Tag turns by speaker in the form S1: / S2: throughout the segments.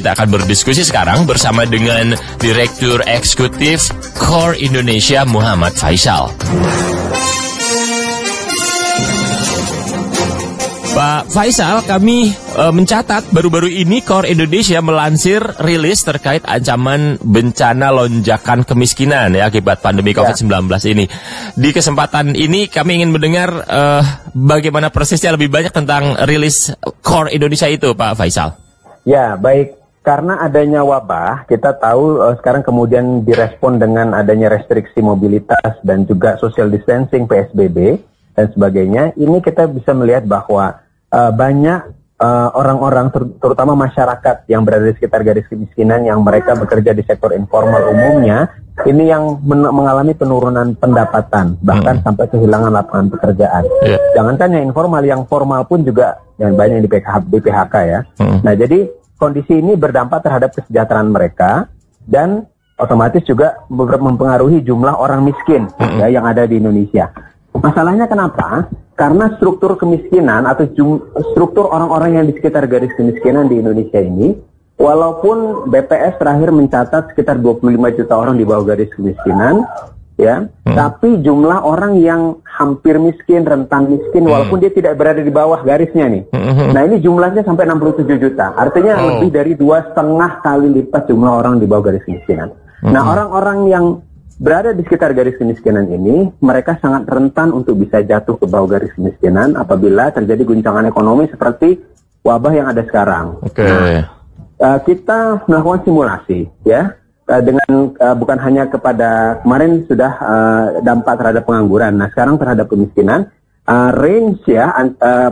S1: kita akan berdiskusi sekarang bersama dengan Direktur Eksekutif CORE Indonesia Muhammad Faisal. Pak Faisal, kami mencatat baru-baru ini CORE Indonesia melansir rilis terkait ancaman bencana lonjakan kemiskinan ya akibat pandemi COVID-19 ini. Di kesempatan ini kami ingin mendengar bagaimana persisnya lebih banyak tentang rilis CORE Indonesia itu, Pak Faisal. Ya, baik. Karena adanya wabah, kita tahu sekarang kemudian direspon dengan adanya restriksi mobilitas dan juga social distancing, PSBB dan sebagainya. Ini kita bisa melihat bahwa banyak orang-orang terutama masyarakat yang berada di sekitar garis kemiskinan yang mereka bekerja di sektor informal umumnya ini yang mengalami penurunan pendapatan bahkan sampai kehilangan lapangan pekerjaan. Jangankan yang informal, yang formal pun juga yang banyak di PHK ya. Nah, jadi kondisi ini berdampak terhadap kesejahteraan mereka dan otomatis juga mempengaruhi jumlah orang miskin ya, yang ada di Indonesia. Masalahnya kenapa? Karena struktur kemiskinan atau struktur orang-orang yang di sekitar garis kemiskinan di Indonesia ini, walaupun BPS terakhir mencatat sekitar 25 juta orang di bawah garis kemiskinan, ya, tapi jumlah orang yang hampir miskin, rentan miskin, walaupun dia tidak berada di bawah garisnya nih. Nah, ini jumlahnya sampai 67 juta. Artinya lebih dari 2,5 kali lipat jumlah orang di bawah garis kemiskinan. Nah, orang-orang yang berada di sekitar garis kemiskinan ini, mereka sangat rentan untuk bisa jatuh ke bawah garis kemiskinan apabila terjadi guncangan ekonomi seperti wabah yang ada sekarang. Nah, kita melakukan simulasi, ya, dengan bukan hanya kepada kemarin sudah dampak terhadap pengangguran. Nah, sekarang terhadap kemiskinan, range ya,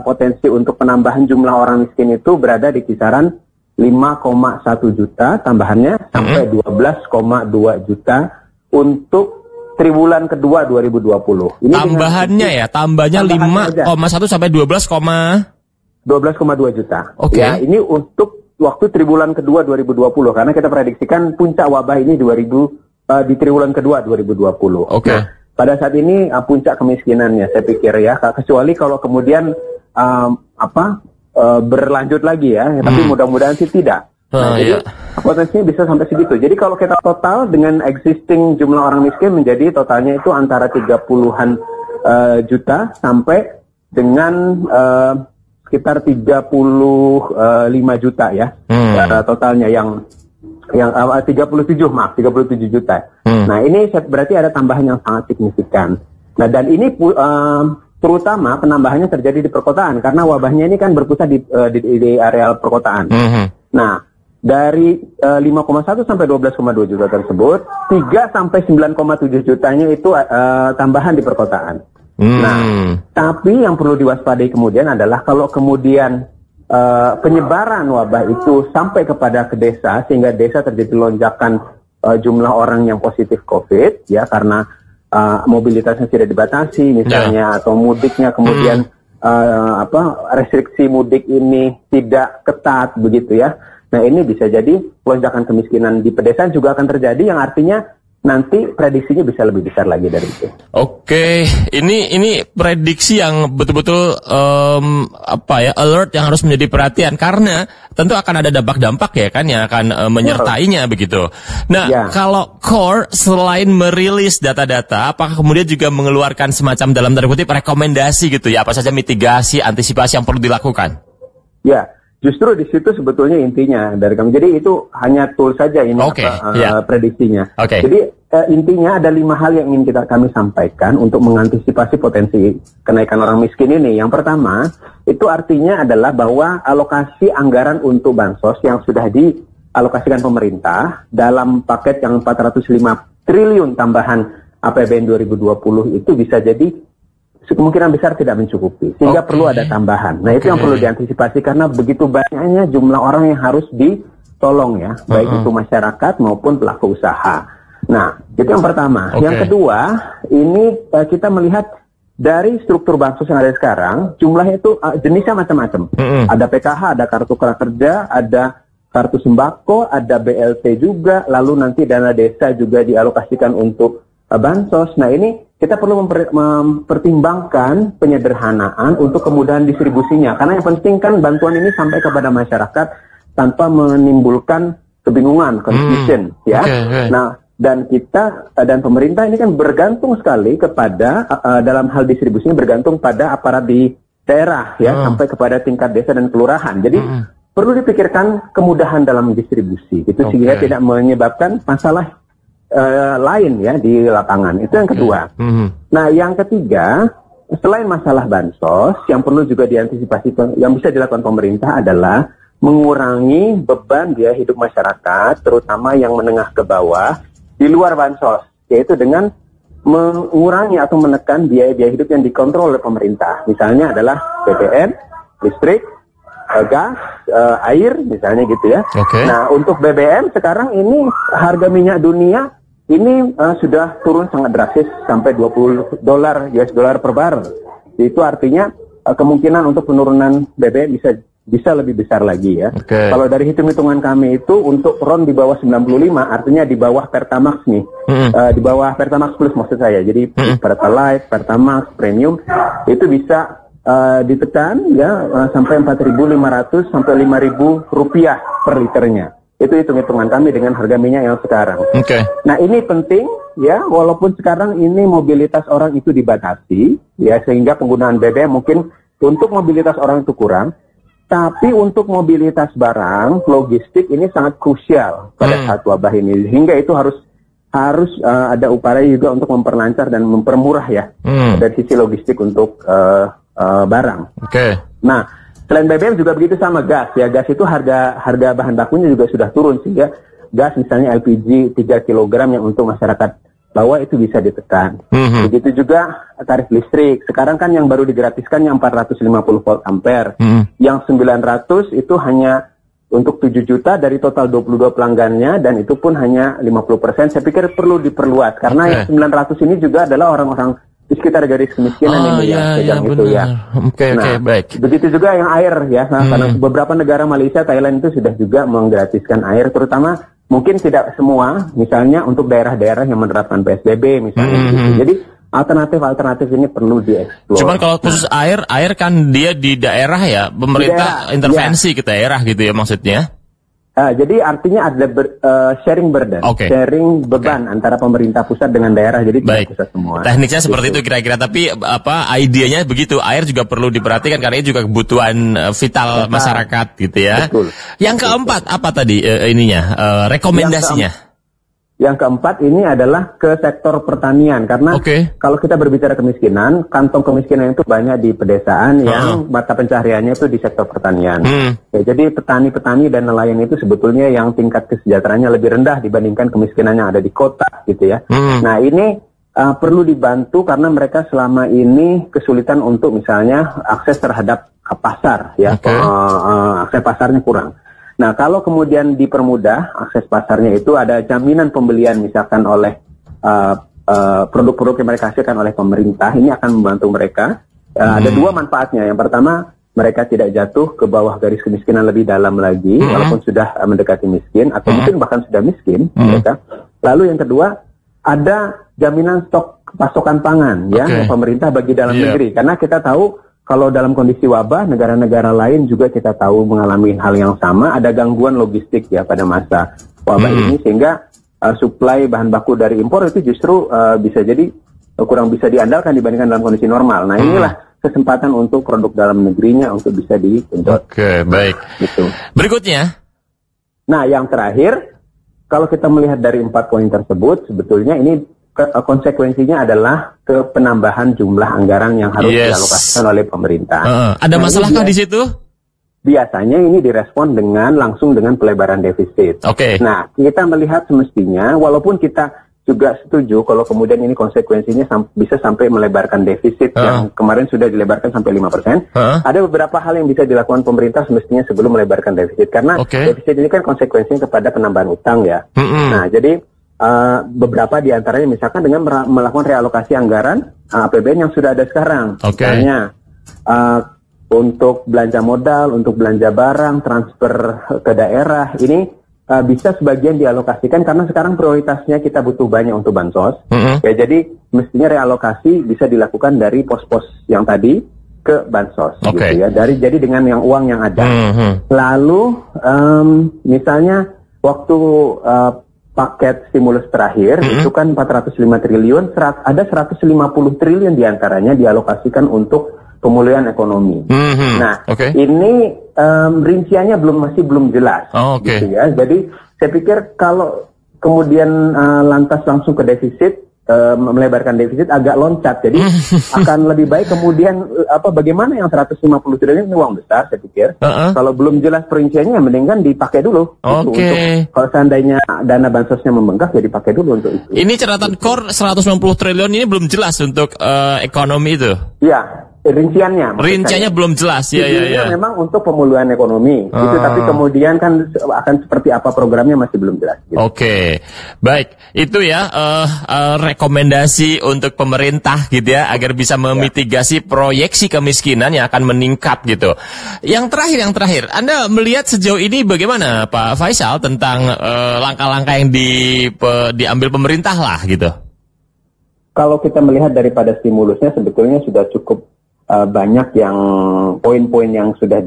S1: potensi untuk penambahan jumlah orang miskin itu berada di kisaran 5,1 juta tambahannya sampai 12,2 juta untuk triwulan kedua 2020. Ini tambahannya ya, tambahnya 5,1 sampai 12,2 juta. Ya, ini untuk waktu triwulan kedua 2020 karena kita prediksikan puncak wabah ini di triwulan kedua 2020. Nah, pada saat ini puncak kemiskinannya saya pikir ya, kecuali kalau kemudian berlanjut lagi ya, tapi mudah-mudahan sih tidak. Nah, jadi potensinya bisa sampai segitu. Jadi kalau kita total dengan existing jumlah orang miskin menjadi totalnya itu antara 30-an juta sampai dengan sekitar 35 juta ya. Totalnya yang 37 juta. Nah, ini berarti ada tambahan yang sangat signifikan. Nah, dan ini terutama penambahannya terjadi di perkotaan karena wabahnya ini kan berpusat di areal perkotaan. Nah, dari 5,1 sampai 12,2 juta tersebut, 3 sampai 9,7 jutanya itu tambahan di perkotaan. Nah, tapi yang perlu diwaspadai kemudian adalah kalau kemudian penyebaran wabah itu sampai kepada ke desa, sehingga desa terjadi lonjakan jumlah orang yang positif COVID, ya, karena mobilitasnya tidak dibatasi, misalnya, atau mudiknya kemudian restriksi mudik ini tidak ketat, begitu ya. Nah, ini bisa jadi lonjakan kemiskinan di pedesaan juga akan terjadi, yang artinya nanti prediksinya bisa lebih besar lagi dari itu. Ini prediksi yang betul-betul alert yang harus menjadi perhatian karena tentu akan ada dampak-dampak ya kan yang akan menyertainya begitu. Nah, kalau CORE selain merilis data-data, apakah kemudian juga mengeluarkan semacam dalam tanda kutip rekomendasi gitu ya, apa saja mitigasi, antisipasi yang perlu dilakukan? Ya. Justru di situ sebetulnya intinya dari kami. Jadi itu hanya tool saja ini prediksinya. Jadi intinya ada 5 hal yang ingin kami sampaikan untuk mengantisipasi potensi kenaikan orang miskin ini. Yang pertama, itu artinya adalah bahwa alokasi anggaran untuk bansos yang sudah dialokasikan pemerintah dalam paket yang 405 triliun tambahan APBN 2020 itu bisa jadi kemungkinan besar tidak mencukupi, sehingga perlu ada tambahan. Nah, itu yang perlu diantisipasi karena begitu banyaknya jumlah orang yang harus ditolong ya, baik itu masyarakat maupun pelaku usaha. Nah, itu yang pertama. Yang kedua, ini kita melihat dari struktur bansos yang ada sekarang, jumlahnya itu jenisnya macam-macam. Ada PKH, ada kartu prakerja, ada kartu sembako, ada BLT juga, lalu nanti dana desa juga dialokasikan untuk bansos. Nah, ini kita perlu mempertimbangkan penyederhanaan untuk kemudahan distribusinya. Karena yang penting kan bantuan ini sampai kepada masyarakat tanpa menimbulkan kebingungan, confusion, ya. Nah, dan kita dan pemerintah ini kan bergantung sekali kepada dalam hal distribusinya bergantung pada aparat di daerah, ya, sampai kepada tingkat desa dan kelurahan. Jadi perlu dipikirkan kemudahan dalam distribusi, itu sehingga tidak menyebabkan masalah lain, ya, di lapangan. Itu yang kedua. Nah, yang ketiga, selain masalah bansos, yang perlu juga diantisipasi, yang bisa dilakukan pemerintah adalah mengurangi beban biaya hidup masyarakat, terutama yang menengah ke bawah, di luar bansos, yaitu dengan mengurangi atau menekan biaya-biaya hidup yang dikontrol oleh pemerintah. Misalnya adalah BBM, listrik, gas, air, misalnya gitu, ya. Nah, untuk BBM sekarang ini harga minyak dunia ini sudah turun sangat drastis sampai $20 US dollar per barrel. Itu artinya kemungkinan untuk penurunan BBM bisa lebih besar lagi, ya. Kalau dari hitung-hitungan kami itu untuk RON di bawah 95, artinya di bawah Pertamax nih, di bawah Pertamax Plus maksud saya. Jadi Pertalite, Pertamax, Premium itu bisa ditekan, ya, sampai 4.500 sampai 5.000 rupiah per liternya. Itu hitung-hitungan kami dengan harga minyak yang sekarang. Nah, ini penting, ya, walaupun sekarang ini mobilitas orang itu dibatasi, ya, sehingga penggunaan BBM mungkin untuk mobilitas orang itu kurang. Tapi untuk mobilitas barang, logistik ini sangat krusial pada saat wabah ini. Hingga itu harus ada upaya juga untuk memperlancar dan mempermurah, ya, dari sisi logistik untuk barang. Nah, selain BBM juga begitu sama gas, ya. Gas itu harga bahan bakunya juga sudah turun, sehingga gas misalnya LPG 3 kg yang untuk masyarakat bawah itu bisa ditekan. Begitu juga tarif listrik. Sekarang kan yang baru digratiskan yang 450 volt ampere. Yang 900 itu hanya untuk 7 juta dari total 22 pelanggannya, dan itu pun hanya 50%. Saya pikir perlu diperluas karena yang 900 ini juga adalah orang-orang di sekitar garis kemiskinan ini yang pegang itu, ya. Baik. Begitu juga yang air, ya. Nah, karena beberapa negara Malaysia, Thailand itu sudah juga menggratiskan air, terutama mungkin tidak semua, misalnya untuk daerah-daerah yang menerapkan PSBB misalnya. Jadi alternatif ini perlu dieksplor.
S2: Cuman kalau khusus air kan dia di daerah, ya, pemerintah intervensi ke daerah gitu, ya, maksudnya.
S1: Jadi artinya ada sharing burden, sharing beban antara pemerintah pusat dengan daerah, jadi tidak pusat semua.
S2: Tekniknya seperti itu kira-kira, tapi idenya begitu, air juga perlu diperhatikan karena ini juga kebutuhan vital masyarakat gitu, ya. Yang keempat apa tadi rekomendasinya?
S1: Yang keempat ini adalah ke sektor pertanian, karena kalau kita berbicara kemiskinan, kantong kemiskinan itu banyak di pedesaan yang mata pencahariannya itu di sektor pertanian. Ya, jadi petani-petani dan nelayan itu sebetulnya yang tingkat kesejahteraannya lebih rendah dibandingkan kemiskinan yang ada di kota, gitu, ya. Nah, ini perlu dibantu karena mereka selama ini kesulitan untuk misalnya akses terhadap pasar, ya, akses pasarnya kurang. Nah, kalau kemudian dipermudah akses pasarnya, itu ada jaminan pembelian misalkan oleh produk-produk yang mereka hasilkan oleh pemerintah, ini akan membantu mereka. Ada dua manfaatnya. Yang pertama, mereka tidak jatuh ke bawah garis kemiskinan lebih dalam lagi, walaupun sudah mendekati miskin, atau mungkin bahkan sudah miskin mereka. Lalu yang kedua, ada jaminan stok pasokan pangan, ya, yang pemerintah bagi dalam negeri. Karena kita tahu, kalau dalam kondisi wabah, negara-negara lain juga kita tahu mengalami hal yang sama, ada gangguan logistik, ya, pada masa wabah ini, sehingga suplai bahan baku dari impor itu justru bisa jadi kurang bisa diandalkan dibandingkan dalam kondisi normal. Nah, inilah kesempatan untuk produk dalam negerinya untuk bisa digenjot.
S2: Baik.
S1: Gitu.
S2: Berikutnya.
S1: Nah, yang terakhir, kalau kita melihat dari 4 poin tersebut, sebetulnya ini konsekuensinya adalah ke penambahan jumlah anggaran yang harus dialokasikan oleh pemerintah.
S2: Ada masalahkah di situ?
S1: Biasanya ini direspon langsung dengan pelebaran defisit. Nah, kita melihat semestinya, walaupun kita juga setuju kalau kemudian ini konsekuensinya bisa sampai melebarkan defisit yang kemarin sudah dilebarkan sampai 5%. Ada beberapa hal yang bisa dilakukan pemerintah semestinya sebelum melebarkan defisit, karena defisit ini kan konsekuensinya kepada penambahan utang, ya. Nah, jadi beberapa di antaranya misalkan dengan melakukan realokasi anggaran APBN yang sudah ada sekarang. Misalnya untuk belanja modal, untuk belanja barang, transfer ke daerah, ini bisa sebagian dialokasikan karena sekarang prioritasnya kita butuh banyak untuk bansos. Ya, jadi mestinya realokasi bisa dilakukan dari pos-pos yang tadi, ke bansos, gitu ya. Jadi dengan yang uang yang ada. Lalu misalnya waktu paket stimulus terakhir itu kan 405 triliun, ada 150 triliun diantaranya dialokasikan untuk pemulihan ekonomi. Nah, ini rinciannya masih belum jelas, gitu ya. Jadi saya pikir kalau kemudian lantas langsung ke defisit, melebarkan defisit agak loncat, jadi akan lebih baik kemudian bagaimana yang 150 triliun ini uang besar, saya pikir kalau belum jelas perinciannya mendingan dipakai dulu untuk, kalau seandainya dana bansosnya membengkak ya dipakai dulu untuk itu.
S2: Ini catatan core 190 triliun ini belum jelas untuk ekonomi itu.
S1: Iya. Rinciannya
S2: belum jelas ya.
S1: Memang untuk pemulihan ekonomi gitu, tapi kemudian kan akan seperti apa programnya masih belum jelas gitu.
S2: Baik, itu ya rekomendasi untuk pemerintah gitu ya, agar bisa memitigasi proyeksi kemiskinan yang akan meningkat gitu. Yang terakhir Anda melihat sejauh ini bagaimana Pak Faisal tentang langkah-langkah yang diambil pemerintah lah gitu.
S1: Kalau kita melihat daripada stimulusnya sebetulnya sudah cukup banyak yang poin-poin yang sudah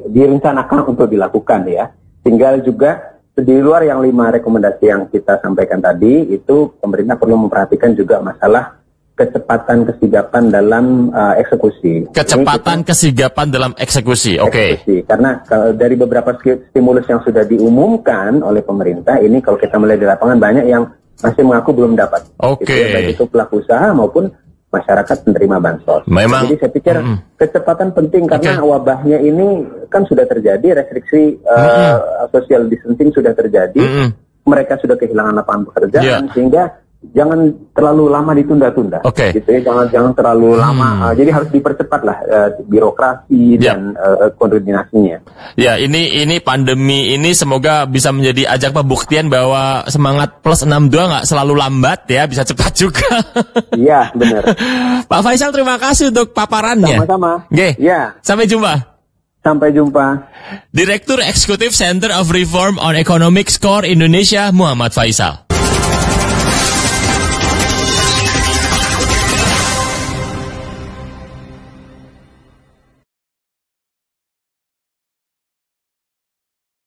S1: direncanakan untuk dilakukan ya. Tinggal juga di luar yang 5 rekomendasi yang kita sampaikan tadi, itu pemerintah perlu memperhatikan juga masalah kecepatan kesigapan dalam eksekusi.
S2: Kesigapan dalam eksekusi,
S1: Karena dari beberapa stimulus yang sudah diumumkan oleh pemerintah, ini kalau kita melihat di lapangan banyak yang masih mengaku belum dapat. Gitu ya, baik itu pelaku usaha maupun masyarakat penerima bansos. Jadi saya pikir kecepatan penting karena wabahnya ini kan sudah terjadi, restriksi social distancing sudah terjadi, mereka sudah kehilangan lapangan pekerjaan, sehingga jangan terlalu lama ditunda-tunda. Gitu ya, jangan terlalu lama. Jadi harus dipercepat lah birokrasi dan koordinasinya.
S2: Ya, ini pandemi ini semoga bisa menjadi ajang pembuktian bahwa semangat plus 62 nggak selalu lambat ya, bisa cepat juga.
S1: Iya, benar.
S2: Pak Faisal, terima kasih untuk paparannya.
S1: Sama-sama.
S2: Ya. Sampai jumpa. Direktur Eksekutif Center of Reform on Economic Score Indonesia, Muhammad Faisal.